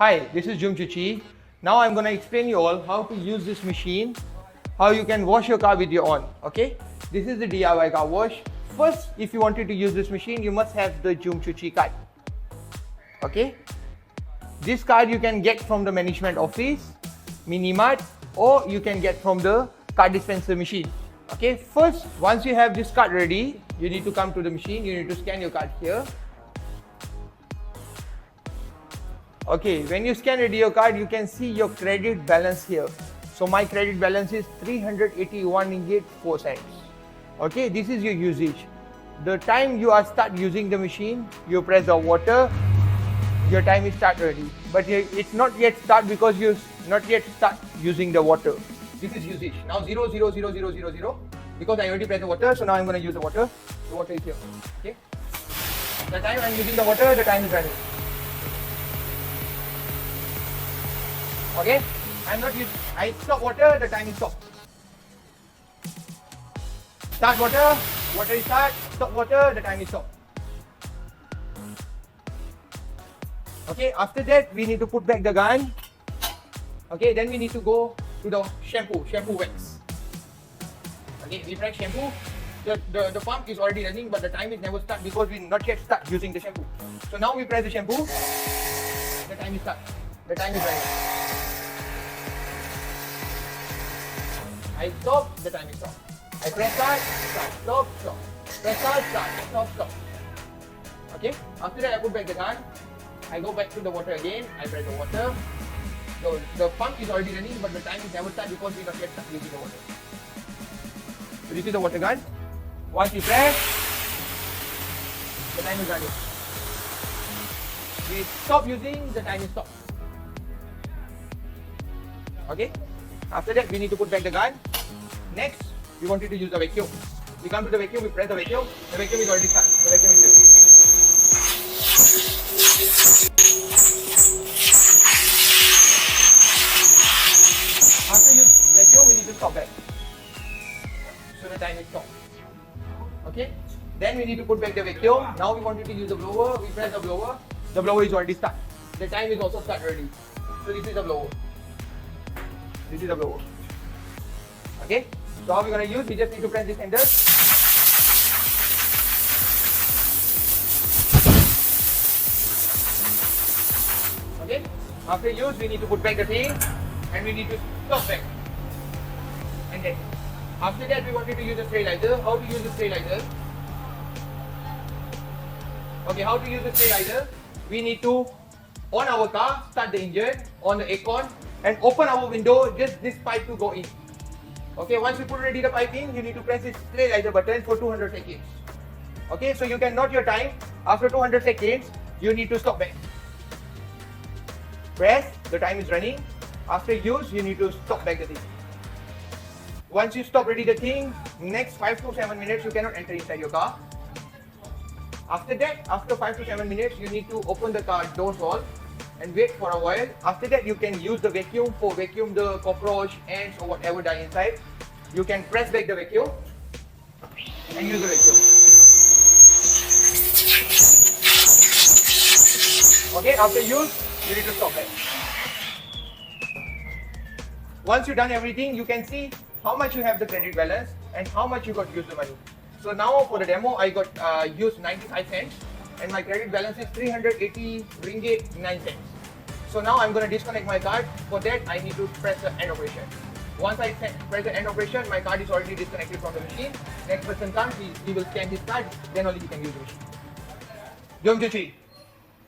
Hi, this is Jomcuci. Now I'm going to explain you all how to use this machine, how you can wash your car with your own. Okay, this is the DIY car wash. First, if you wanted to use this machine, you must have the Jomcuci card. Okay, this card you can get from the management office, mini mart, or you can get from the card dispenser machine. Okay, first, once you have this card ready, you need to come to the machine. You need to scan your card here. Okay, when you scan your card, you can see your credit balance here. So my credit balance is 381 ringgit 4 cents. Okay, this is your usage. The time you are start using the machine, you press the water, your time is start ready. But it's not yet start because you not yet start using the water. This is usage. Now 0, 0, 0, 0, 0, 0. Because I already pressed the water, so now I'm going to use the water. The water is here. Okay. The time I'm using the water, the time is running. Okay, I stop water, the time is stopped. Start water, water is start, stop water, the time is stopped. Okay, after that we need to put back the gun. Okay, then we need to go to the shampoo wax. Okay, we press shampoo. The pump is already running, but the time is never start because we not yet start using the shampoo. So now we press the shampoo, the time is start. The time is running. I stop, the time is stop. I press start, stop, stop. Press start, stop, stop. Okay, after that I put back the gun. I go back to the water again. I press the water. The pump is already running, but the time is never start because we not yet start using the water. So this is the water gun. Once you press, the time is running. We stop using, the time is stopped. Okay. After that, we need to put back the gun. Next, we wanted to use the vacuum. We come to the vacuum, we press the vacuum. The vacuum is already started. The vacuum is here. After you vacuum, we need to stop back. So the time is stopped. Okay. Then we need to put back the vacuum. Now we wanted to use the blower. We press the blower. The blower is already started. The time is also start already. So this is the blower. This is the blower. Okay, so how we're going to use, we just need to press this handle. Okay, after use, we need to put back the thing and we need to stop back. And then, after that, we wanted to use the sterilizer. How to use the sterilizer? Okay, how to use the sterilizer? We need to, on our car, start the engine, on the aircon, and open our window, just this pipe to go in. Okay, once you put ready the pipe in, you need to press this sterilizer button for 200 seconds. Okay, so you can note your time. After 200 seconds, you need to stop back. Press, the time is running. After use, you need to stop back the thing. Once you stop ready the thing, next 5 to 7 minutes, you cannot enter inside your car. After that, after 5 to 7 minutes, you need to open the car doors all and wait for a while. After that, you can use the vacuum for vacuum the cockroach, ants or whatever die inside. You can press back the vacuum and use the vacuum. Okay, after use, you need to stop back. Once you've done everything, you can see how much you have the credit balance and how much you got use the money. So now for the demo, I got used 95 cents. And my credit balance is 380 ringgit 9 cents. So now I'm going to disconnect my card. For that, I need to press the end operation. Once I press the end operation, my card is already disconnected from the machine. Next person comes, he will scan his card, then only he can use the machine. Jomcuci.